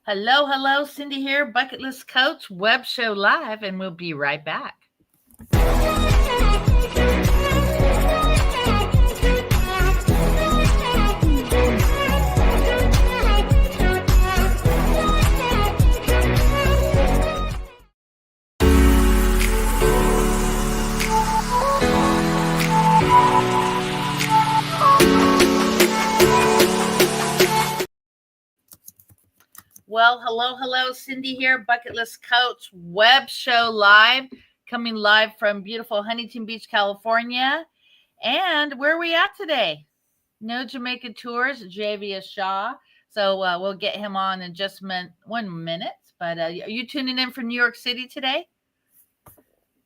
Hello, hello, Cindy here, Bucket List Coach, Web Show Live, and we'll be right back. Well, hello, hello, Cindy here, Bucket List Coach, Web Show Live, coming live from beautiful Huntington Beach, California. And where are we at today? No Jamaica Tours, Javia Shaw. So we'll get him on in just 1 minute. But are you tuning in from New York City today?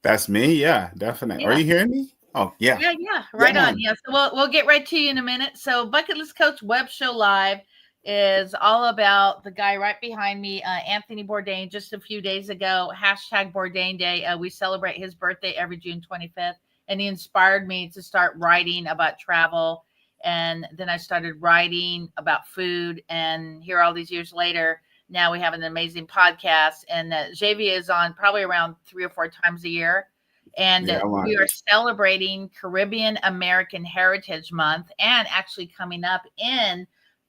That's me. Yeah, definitely. Yeah. Are you hearing me? Oh, yeah. Yeah. Right on. Yeah. So we'll get right to you in a minute. So Bucket List Coach Web Show Live is all about the guy right behind me, Anthony Bourdain. Just a few days ago, hashtag Bourdain Day. We celebrate his birthday every June 25th. And he inspired me to start writing about travel. And then I started writing about food. And here, all these years later, now we have an amazing podcast. And Javia is on probably around 3 or 4 times a year. And we are celebrating Caribbean American Heritage Month and actually coming up in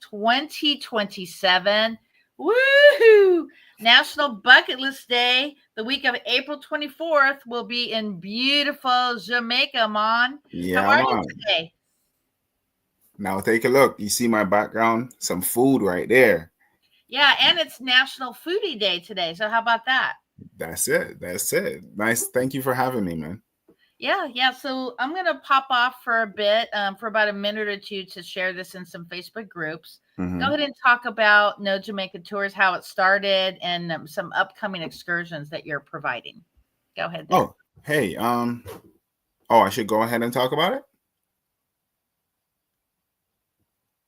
2027. Woohoo! National Bucket List Day, the week of April 24th, will be in beautiful Jamaica, Mon. Yeah, how are you today? Now take a look. You see my background? Some food right there. Yeah, and it's National Foodie Day today. So how about that? That's it. Nice. Thank you for having me, man. Yeah. So I'm going to pop off for a bit, for about a minute or two to share this in some Facebook groups. Mm-hmm. Go ahead and talk about No Jamaica Tours, how it started, and some upcoming excursions that you're providing. Go ahead. There. Oh, hey. I should go ahead and talk about it.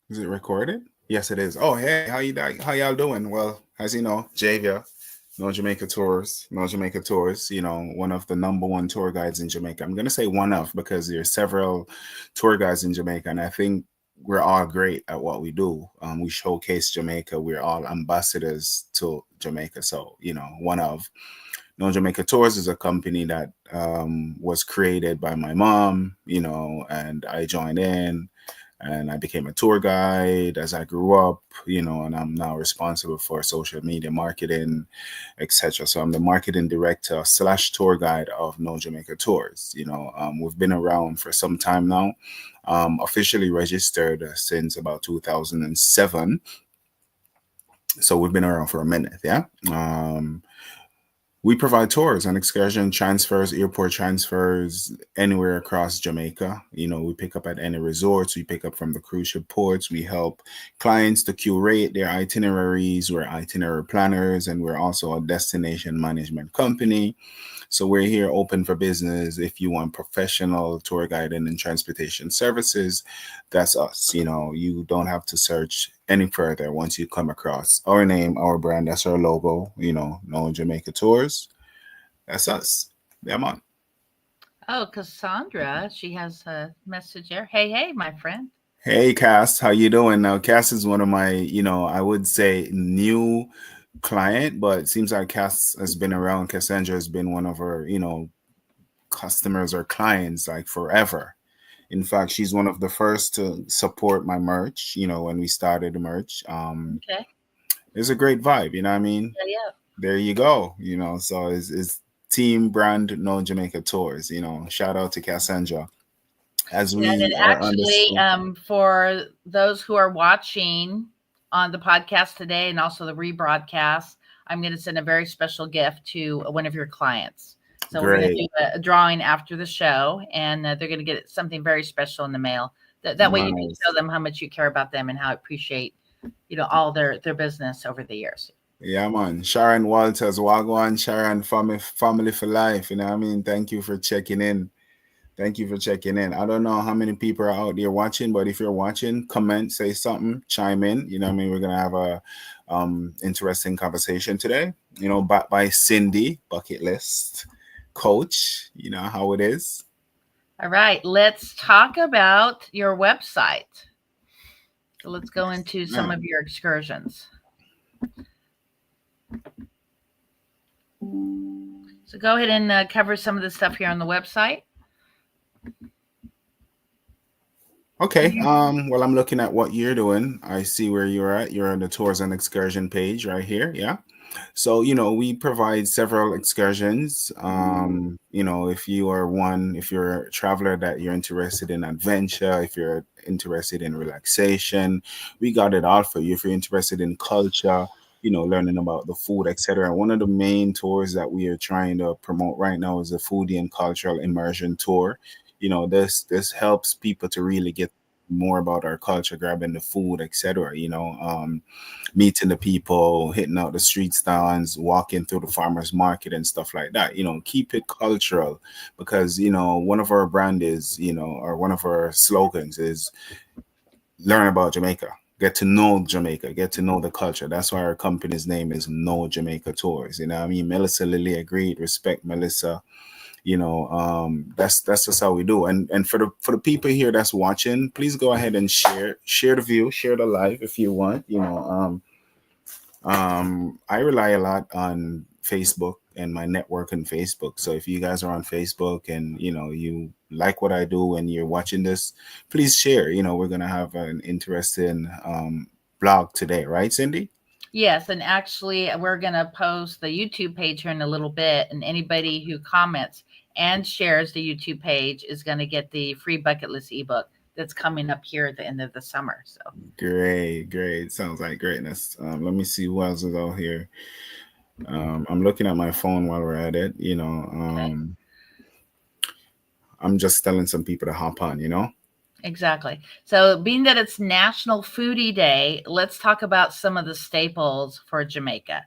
Is it recorded? Yes, it is. Oh, hey, how y'all doing? Well, as you know, Javia, No Jamaica Tours, one of the number one tour guides in Jamaica. I'm going to say one of because there's several tour guides in Jamaica, and I think we're all great at what we do. We showcase Jamaica. We're all ambassadors to Jamaica. So, one of No Jamaica Tours is a company that was created by my mom, and I joined in. And I became a tour guide as I grew up, and I'm now responsible for social media marketing, etc. So I'm the marketing director / tour guide of No Jamaica Tours. We've been around for some time now, officially registered since about 2007. So we've been around for a minute, yeah. We provide tours and excursion transfers, airport transfers anywhere across Jamaica. We pick up at any resorts. We pick up from the cruise ship ports. We help clients to curate their itineraries. We're itinerary planners, and we're also a destination management company. So we're here open for business. If you want professional tour guiding and transportation services, that's us. You don't have to search any further once you come across our name, our brand, that's our logo, No Jamaica Tours. That's us. Yeah, man. Oh, Cassandra, she has a message there. Hey, my friend. Hey, Cass, how you doing? Now, Cass is one of my, I would say new client, but it seems like Cass has been around. Cassandra has been one of her, customers or clients like forever. In fact, she's one of the first to support my merch, when we started the merch. Okay. It's a great vibe, you know what I mean? Yeah. There you go, so it's team brand No Jamaica Tours, shout out to Cassandra. As we and are actually, for those who are watching on the podcast today and also the rebroadcast, I'm going to send a very special gift to one of your clients. So we're going to do a drawing after the show, and they're going to get something very special in the mail. That way you can show them how much you care about them and how I appreciate, all their business over the years. Yeah, man. Sharon Walters, Wagwan, Sharon, family for life. You know what I mean? Thank you for checking in. I don't know how many people are out there watching, but if you're watching, comment, say something, chime in. You know what I mean? We're going to have a interesting conversation today. Backed by Cindy, Bucket List Coach. You know how it is. All right. Let's talk about your website. So let's go into some of your excursions. So go ahead and cover some of the stuff here on the website. Okay. Well, I'm looking at what you're doing. I see where you're at. You're on the tours and excursion page right here. Yeah. So, we provide several excursions. If you are if you're a traveler that you're interested in adventure, if you're interested in relaxation, we got it all for you. If you're interested in culture, learning about the food, etc. One of the main tours that we are trying to promote right now is the foodie and cultural immersion tour. This helps people to really get more about our culture, grabbing the food, etc. Meeting the people, hitting out the street stands, walking through the farmers market and stuff like that. Keep it cultural because one of our brand is or one of our slogans is learn about Jamaica. Get to know Jamaica, get to know the culture. That's why our company's name is Know Jamaica Tours. You know what I mean? Melissa Lily agreed, respect Melissa. That's just how we do. And for the people here that's watching, please go ahead and share the view, share the live if you want. I rely a lot on Facebook and my network on Facebook. So if you guys are on Facebook and you like what I do and you're watching this, please share. We're gonna have an interesting blog today, right, Cindy? Yes, and actually, we're going to post the YouTube page here in a little bit, and anybody who comments and shares the YouTube page is going to get the free bucket list ebook that's coming up here at the end of the summer. So Great, great. Sounds like greatness. Let me see who else is out here. I'm looking at my phone while we're at it. okay. I'm just telling some people to hop on. Exactly. So, being that it's National Foodie Day, let's talk about some of the staples for Jamaica.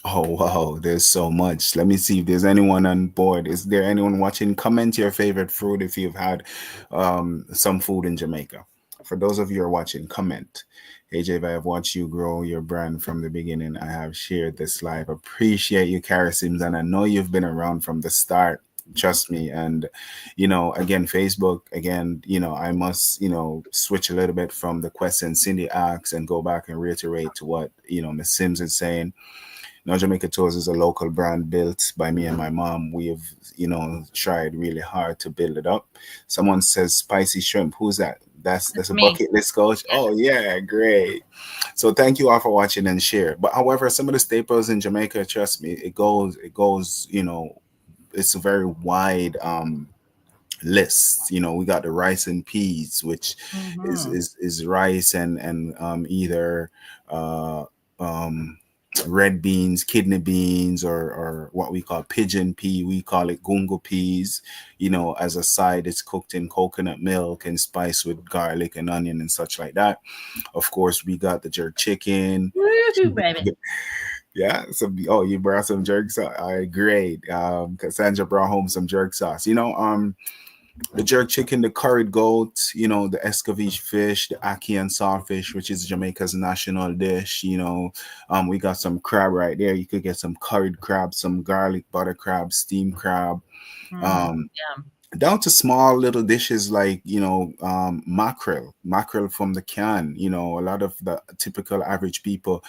Oh wow, there's so much. Let me see if there's anyone on board. Is there anyone watching? Comment your favorite food if you've had some food in Jamaica. For those of you who are watching, comment. Hey Jave, I have watched you grow your brand from the beginning. I have shared this live. Appreciate you, Cara Sims, and I know you've been around from the start. Trust me. And again, Facebook, again, I must, switch a little bit from the question Cindy asks and go back and reiterate to what, Miss Sims is saying. Now, Jamaica Tours is a local brand built by me and my mom. We have, tried really hard to build it up. Someone says spicy shrimp. Who's that? That's It's a me. bucket list coach. Yeah. Oh yeah, great. So thank you all for watching and share. But however, some of the staples in Jamaica, trust me, it goes, it's a very wide lists. We got the rice and peas, which is Hmm. is, is rice and either uh, um, red beans, kidney beans, or what we call pigeon pea. We call it gungo peas. As a side, it's cooked in coconut milk and spiced with garlic and onion and such like that. Of course, we got the jerk chicken. Woohoo, baby. Yeah, oh, you brought some jerk sauce. Great. Cassandra brought home some jerk sauce. The jerk chicken, the curried goat, the escovitch fish, the ackee and saltfish, which is Jamaica's national dish. We got some crab right there. You could get some curried crab, some garlic butter crab, steamed crab. Mm, Um, yeah. Down to small little dishes like mackerel from the can. A lot of the typical average people,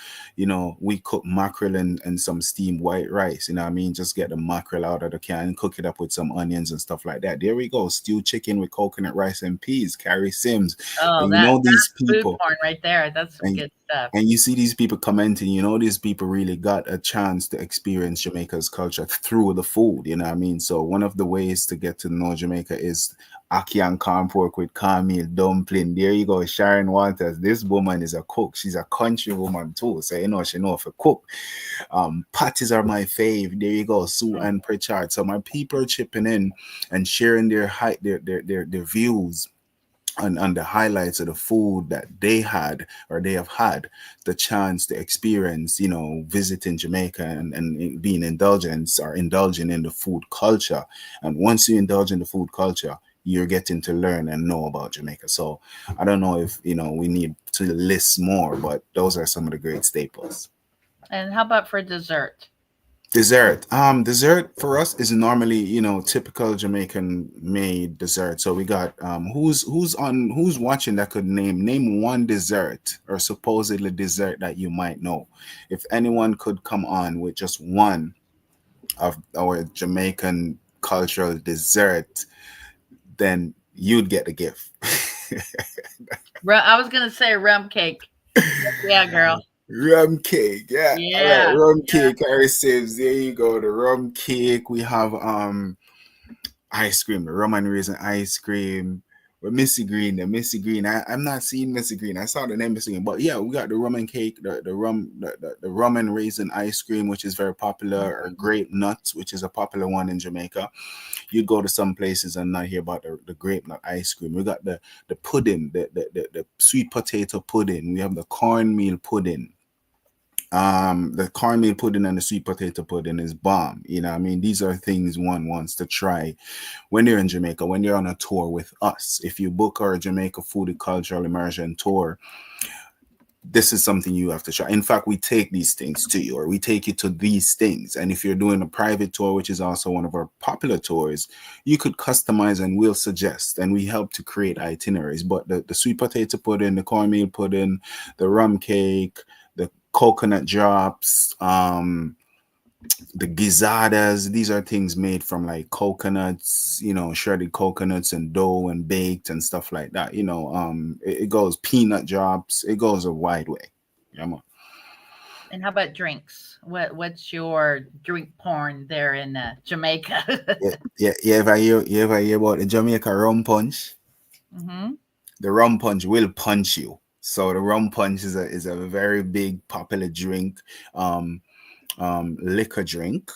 we cook mackerel and some steamed white rice. You know what I mean? Just get the mackerel out of the can, cook it up with some onions and stuff like that. There we go, stewed chicken with coconut rice and peas. Carrie Sims. Oh, And these that's food people, porn right there. That's some and good stuff. and you see these people commenting, these people really got a chance to experience Jamaica's culture through the food, you know what I mean? So one of the ways to get to know Jamaica is ackee and corn pork with cornmeal dumpling. There you go, Sharon Waters. This woman is a cook. She's a country woman too. So she know if a cook. Patties are my fave. There you go, Sue Mm. and Pritchard. So my people are chipping in and sharing their views on the highlights of the food that they had or they have had the chance to experience, visiting Jamaica and being indulgent or indulging in the food culture. And once you indulge in the food culture, you're getting to learn and know about Jamaica. So I don't know if, we need to list more, but those are some of the great staples. And how about for dessert? Dessert. Dessert for us is normally, typical Jamaican made dessert. So we got who's watching that could name one dessert or supposedly dessert that you might know. If anyone could come on with just one of our Jamaican cultural dessert, then you'd get the gift. I was gonna say rum cake. Yeah, girl. Rum cake, yeah. All right, Yeah. rum cake, Harry Sims. There you go. The rum cake. We have ice cream, the rum and raisin ice cream. With Missy Green, the Missy Green. I'm not seeing Missy Green. I saw the name Missy Green, but yeah, we got the rum and cake, the rum and raisin ice cream, which is very popular, or Mhm. grape nuts, which is a popular one in Jamaica. You'd go to some places and not hear about the grape nut ice cream. We got the pudding, the sweet potato pudding. We have the cornmeal pudding. The cornmeal pudding and the sweet potato pudding is bomb. You know, I mean, these are things one wants to try when you're in Jamaica, when you're on a tour with us. If you book our Jamaica Foodie Cultural Immersion Tour, this is something you have to try. In fact, we take these things to you, or we take you to these things. And if you're doing a private tour, which is also one of our popular tours, you could customize and we'll suggest, and we help to create itineraries. But the sweet potato pudding, the cornmeal pudding, the rum cake, the coconut drops, the gizadas, these are things made from like coconuts, shredded coconuts and dough and baked and stuff like that. It goes peanut drops, it goes a wide way. Yeah, man. And how about drinks? What's your drink porn there in Jamaica? Yeah, yeah, you ever hear about the Jamaica rum punch? Hmm. The rum punch will punch you. So the rum punch is a very big popular drink. Um, Liquor drink,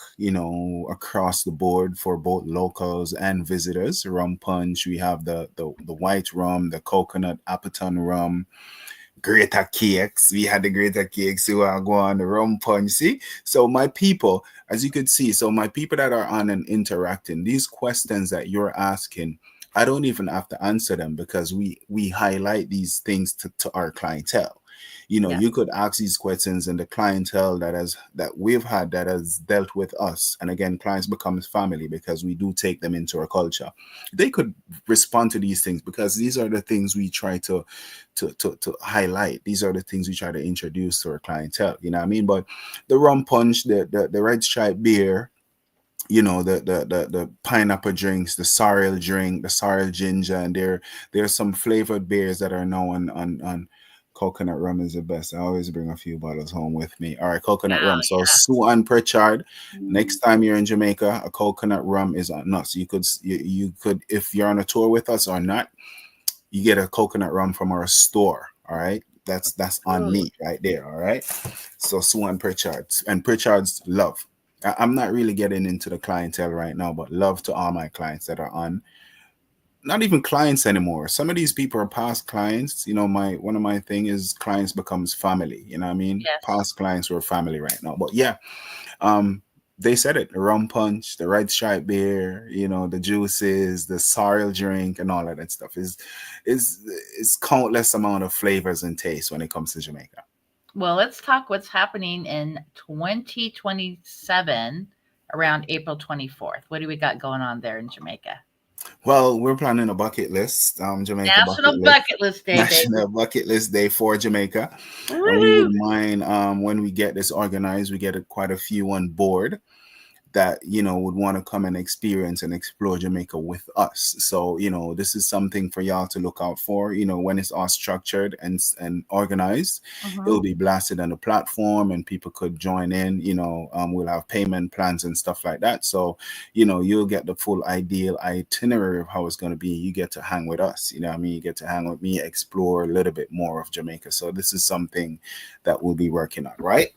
across the board for both locals and visitors. Rum punch. We have the white rum, the coconut Appleton rum, greater cakes. We had the greater cakes who are going the rum punch. See, so my people, as you could see, so my people that are on and interacting, these questions that you're asking, I don't even have to answer them because we highlight these things to our clientele. Yeah. You could ask these questions, and the clientele that we've had that has dealt with us, and again, clients becomes family because we do take them into our culture. They could respond to these things because these are the things we try to highlight. These are the things we try to introduce to our clientele. You know what I mean? But the rum punch, the red stripe beer, the pineapple drinks, the sorrel drink, the sorrel ginger, and there's some flavored beers that are now on coconut rum is the best. I always bring a few bottles home with me. All right, coconut rum. Oh, So Sue and Pritchard, yeah. next time you're in Jamaica, a coconut rum is on us. You could if you're on a tour with us or not, you get a coconut rum from our store. All right. That's on Ooh. me right there. All right. So Sue and Pritchard's love. I'm not really getting into the clientele right now, but love to all my clients that are on. Not even clients anymore. Some of these people are past clients. My one of my thing is clients becomes family. You know what I mean? Yes. Past clients were family right now. But yeah, um, they said it. The rum punch, the red stripe beer, the juices, the sorrel drink, and all of that stuff is is countless amount of flavors and tastes when it comes to Jamaica. Well, let's talk what's happening in 2027 around April 24th. What do we got going on there in Jamaica? Well, we're planning a bucket list, Jamaica bucket National list, Bucket List Day, baby. National Bucket List Day for Jamaica, and we would Woohoo! mind when we get this organized, we get quite a few on board that would want to come and experience and explore Jamaica with us. So this is something for y'all to look out for. When it's all structured and organized, it Hmm. will be blasted on the platform, and people could join in. We'll have payment plans and stuff like that. So you'll get the full ideal itinerary of how it's going to be. You get to hang with us. You know what I mean? You get to hang with me, explore a little bit more of Jamaica. So this is something that we'll be working on, right?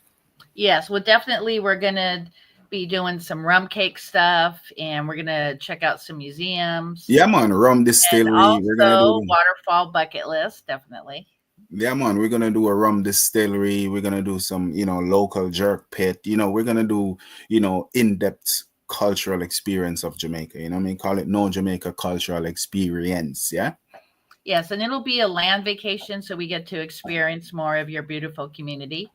Yes, well, definitely we're gonna be doing some rum cake stuff, and we're gonna check out some museums, Yeah, man. Rum and Distillery. We're gonna do also waterfall bucket list, definitely. Yeah, man, we're gonna do a rum distillery. We're gonna do some, local jerk pit. We're gonna do, in-depth cultural experience of Jamaica. You know what I mean? Call it No Jamaica Cultural Experience. Yeah. Yes, and it'll be a land vacation, so we get to experience more of your beautiful community.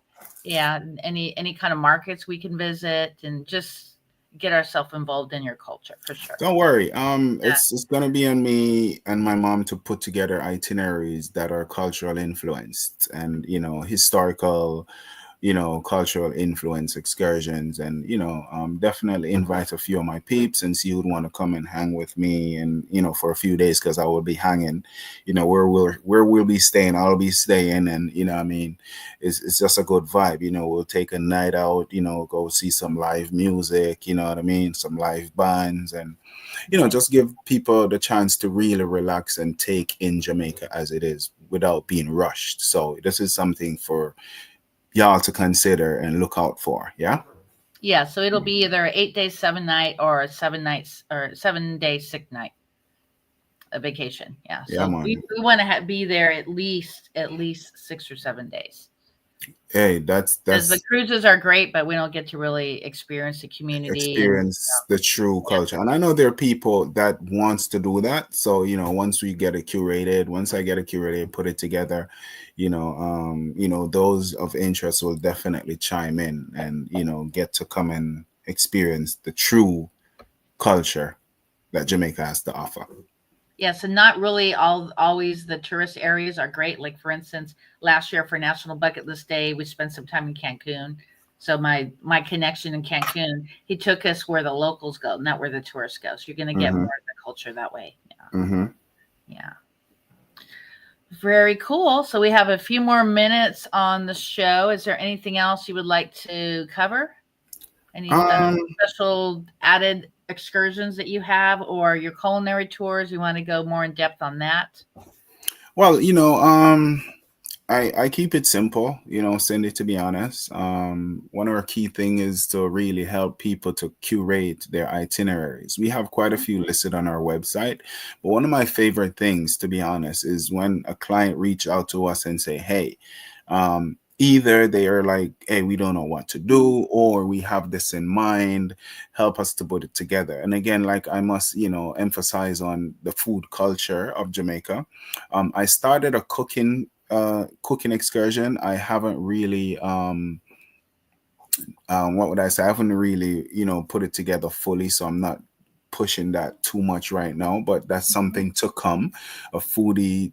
Yeah, and any kind of markets we can visit, and just get ourselves involved in your culture for sure. Don't worry. Yeah. It's gonna be on me and my mom to put together itineraries that are cultural influenced and historical, cultural influence excursions, and definitely invite a few of my peeps and see who'd want to come and hang with me, and for a few days, because I will be hanging, where we'll be staying, I'll be staying, and I mean, it's just a good vibe. We'll take a night out, go see some live music, you know what I mean, some live bands, and Okay. just give people the chance to really relax and take in Jamaica as it is without being rushed. So this is something for y'all to consider and look out for. Yeah. Yeah, so it'll be either 8 days, 7 night, or 7 nights, or 7 day, 6 night a vacation. Yeah, Yeah, so we, man. we want to be there at least 6 or 7 days, Hey, because the that's cruises are great, but we don't get to really experience the community and experience the true yeah. culture. And I know there are people that wants to do that. So, once we get it curated, once I get it curated, put it together, those of interest will definitely chime in and, get to come and experience the true culture that Jamaica has to offer. Yes, and not really always the tourist areas are great. Like for instance, last year for National Bucket List Day, we spent some time in Cancun. So my connection in Cancun, he took us where the locals go, not where the tourists go. So you're going to get more Mm-hmm. of the culture that way. Mm-hmm. Yeah, yeah, very cool. So we have a few more minutes on the show. Is there anything else you would like to cover? Any Um, special added excursions that you have, or your culinary tours? You want to go more in depth on that? well, I keep it simple, Cindy, to be honest. One of our key thing is to really help people to curate their itineraries. We have quite a few listed on our website, but one of my favorite things, to be honest, is when a client reach out to us and say, hey, either they are like, hey, we don't know what to do, or we have this in mind, help us to put it together. And again, like I must, emphasize on the food culture of Jamaica. I started a cooking excursion. I haven't really what would I say? I haven't really, put it together fully, so I'm not pushing that too much right now, but that's Mhm. something to come. A foodie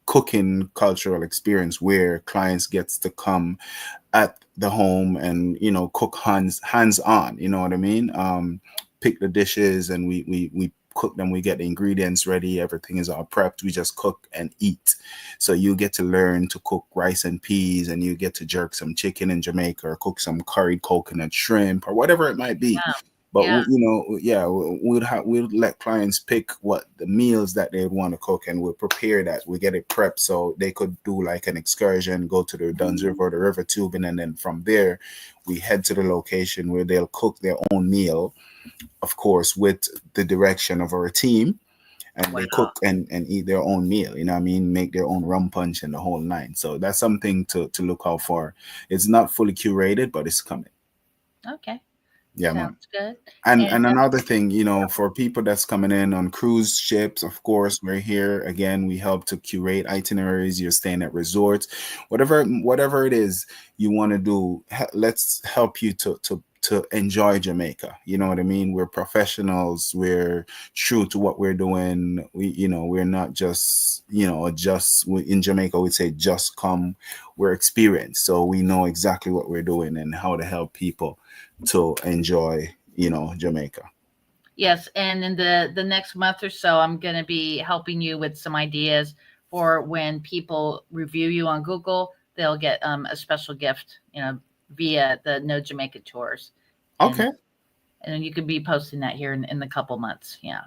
cooking cultural experience where clients gets to come at the home and cook hands on, you know what I mean, pick the dishes, and we cook them, we get the ingredients ready, everything is all prepped, we just cook and eat. So you get to learn to cook rice and peas, and you get to jerk some chicken in Jamaica, or cook some curried coconut shrimp, or whatever it might be. But Yeah. yeah, we'll let clients pick what the meals that they want to cook, and we'll prepare that. We get it prepped so they could do like an excursion, go to the Duns River or the river tubing, and then from there, we head to the location where they'll cook their own meal, of course, with the direction of our team, and they Wow. cook and eat their own meal. You know what I mean? Make their own rum punch and the whole nine. So that's something to look out for. It's not fully curated, but it's coming. Okay. Yeah, man. Sounds good. And And another thing, for people that's coming in on cruise ships, of course, we're here again. We help to curate itineraries. You're staying at resorts, whatever it is you want to do. Let's help you to enjoy Jamaica. You know what I mean? We're professionals. We're true to what we're doing. We're not just in Jamaica we say just come. We're experienced, so we know exactly what we're doing and how to help people to enjoy Jamaica. yes, and in the next month or so, I'm going to be helping you with some ideas for when people review you on Google, they'll get a special gift, via the No Jamaica tours, and Okay, and you could be posting that here in the couple months. Yeah,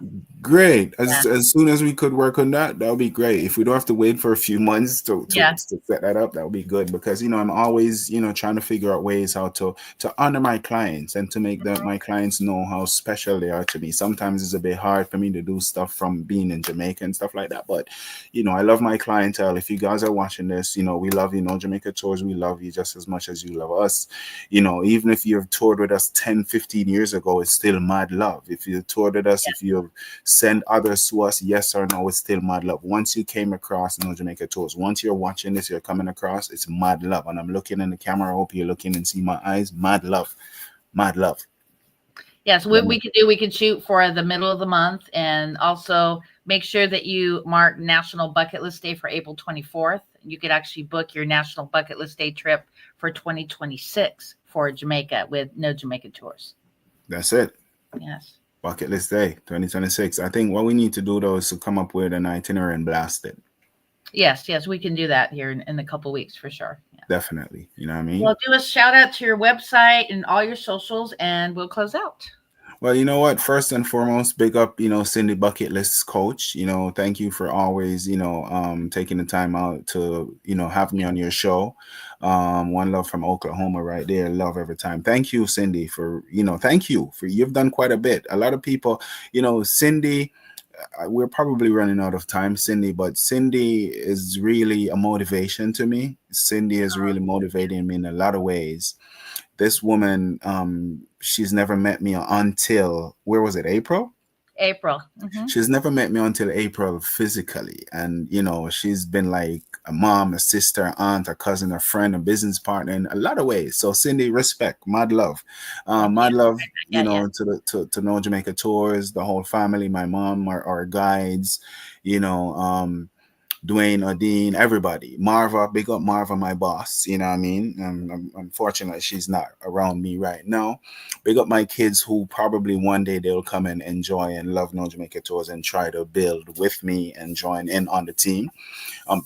great. yeah, As soon as we could work on that, that would be great. If we don't have to wait for a few months yeah. to set that up, that would be good, because I'm always trying to figure out ways how to honor my clients and to make Mhm. my clients know how special they are to me. Sometimes it's a bit hard for me to do stuff from being in Jamaica and stuff like that, but I love my clientele. If you guys are watching this, we love Jamaica Tours. We love you just as much as you love us. Even if you've toured with us 10, 15 years ago, it's still mad love. If you toured with us, if you send others to us, yes or no, it's still mad love. Once you came across Jamaica Tours, once you're watching this, you're coming across, it's mad love. And I'm looking in the camera. I hope you're looking and see my eyes. Mad love. Mad love. Yes, Yeah, what we could shoot for the middle of the month, and also make sure that you mark National Bucket List Day for April 24th. You could actually book your National Bucket List Day trip for 2026 for Jamaica with No Jamaica Tours. That's it. Yes. Bucket list day 2026. I think what we need to do though is to come up with an itinerary and blast it. Yes, we can do that here in a couple weeks for sure. Yeah. Definitely. You know what I mean? Well, do a shout out to your website and all your socials, and we'll close out. Well, you know what? First and foremost, big up, Cindy Bucket List Coach. Thank you for always, taking the time out to, have me on your show. One love from Oklahoma right there. Love every time. Thank you, Cindy, thank you for, you've done quite a bit. A lot of people, Cindy, we're probably running out of time, Cindy, but Cindy is really a motivation to me. Cindy is really motivating me in a lot of ways. This woman, she's never met me until, where was it, April? April. Mm-hmm. She's never met me until April physically. And, she's been like a mom, a sister, aunt, a cousin, a friend, a business partner in a lot of ways. So Cindy, respect, mad love. Mad love, to No Jamaica Tours, the whole family, my mom, our guides, Dwayne, Odine, everybody. Marva, big up Marva, my boss. You know what I mean? Unfortunately, she's not around me right now. Big up my kids who probably one day they'll come and enjoy and love No Jamaica Tours and try to build with me and join in on the team.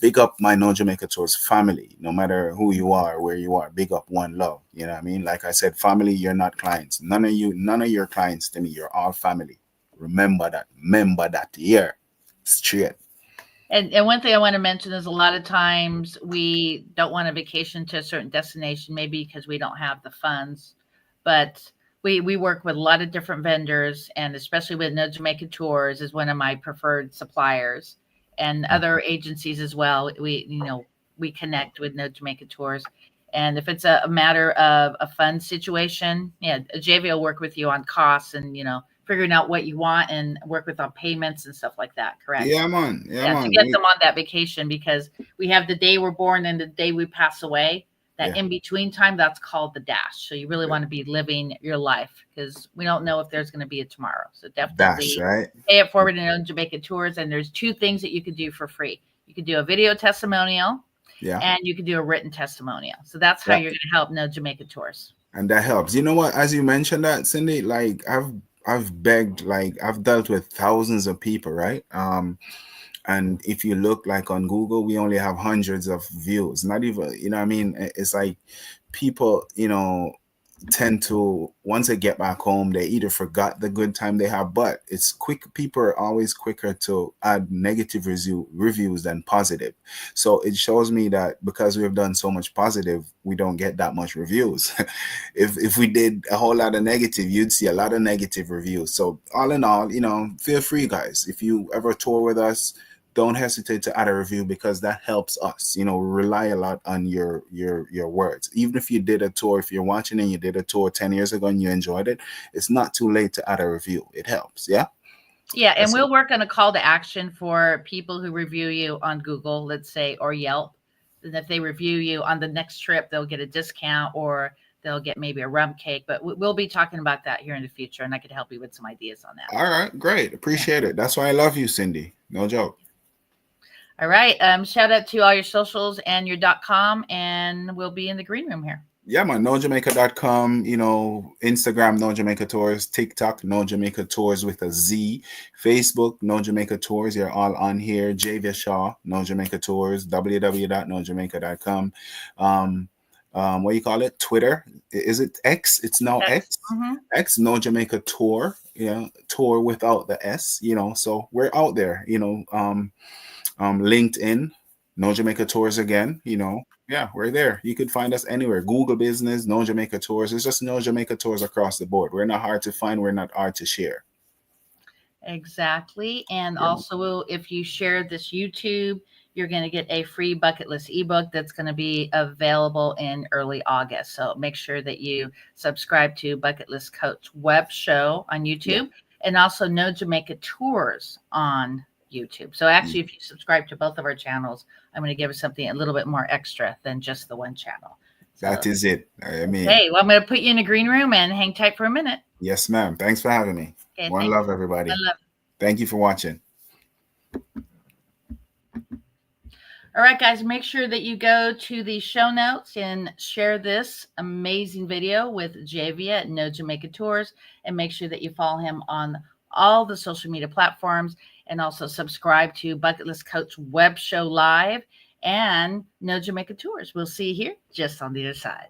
Big up my No Jamaica Tours family. No matter who you are, where you are, big up, one love. You know what I mean? Like I said, family, you're not clients. None of your clients to me. You're all family. Remember that. Here. Straight. And one thing I want to mention is a lot of times we don't want a vacation to a certain destination, maybe because we don't have the funds. But we work with a lot of different vendors, and especially with No Jamaica Tours is one of my preferred suppliers, and other agencies as well. We connect with No Jamaica Tours. And if it's a matter of a fund situation, Javia will work with you on costs and, figuring out what you want and work with on payments and stuff like that. Correct? Yeah, man. To get them on that vacation, because we have the day we're born and the day we pass away. That in between time, that's called the dash. So you really want to be living your life, because we don't know if there's going to be a tomorrow. So definitely pay it forward in On Jamaica Tours. And there's two things that you could do for free. You could do a video testimonial, and you could do a written testimonial. So that's how you're going to help No Jamaica Tours. And that helps. You know what? As you mentioned that, Cindy, like I've begged, like I've dealt with thousands of people, right? And if you look like on Google, we only have hundreds of views. Not even, you know what I mean? It's like people, tend to, once they get back home, they either forgot the good time they have, but it's quick. People are always quicker to add negative reviews than positive. So it shows me that because we've done so much positive, we don't get that much reviews. If we did a whole lot of negative, you'd see a lot of negative reviews. So all in all, feel free, guys. If you ever tour with us, don't hesitate to add a review, because that helps us. We rely a lot on your words. Even if you did a tour, if you're watching and you did a tour 10 years ago and you enjoyed it, it's not too late to add a review. It helps. Yeah. Yeah. And we'll work on a call to action for people who review you on Google, let's say, or Yelp. And if they review you on the next trip, they'll get a discount, or they'll get maybe a rum cake. But we'll be talking about that here in the future, and I could help you with some ideas on that. All right. Great. Appreciate it. That's why I love you, Cindy. No joke. All right. Shout out to all your socials and your .com, and we'll be in the green room here. Yeah, man. NoJamaica.com, Instagram, No Jamaica Tours, TikTok, No Jamaica Tours with a Z, Facebook, No Jamaica Tours. You're all on here. Javia Shaw, No Jamaica Tours, www.nojamaica.com. What do you call it? Twitter. Is it X? It's now X. Mm-hmm. X, No Jamaica Tour. Tour without the S, so we're out there, LinkedIn, No Jamaica Tours again, we're there. You could find us anywhere. Google Business, No Jamaica Tours. It's just No Jamaica Tours across the board. We're not hard to find. We're not hard to share. Exactly. And also, if you share this YouTube, you're going to get a free bucket list ebook that's going to be available in early August. So make sure that you subscribe to Bucket List Coach Web Show on YouTube, and also No Jamaica Tours on YouTube. So actually, if you subscribe to both of our channels, I'm going to give us something a little bit more extra than just the one channel. So, that is it. I mean, hey, well, I'm going to put you in a green room and hang tight for a minute. Yes, ma'am. Thanks for having me. Okay, one love, everybody. One love. Thank you for watching. All right, guys, make sure that you go to the show notes and share this amazing video with Javia at No Jamaica Tours, and make sure that you follow him on all the social media platforms, and also subscribe to Bucket List Coach Web Show Live and No Jamaica Tours. We'll see you here just on the other side.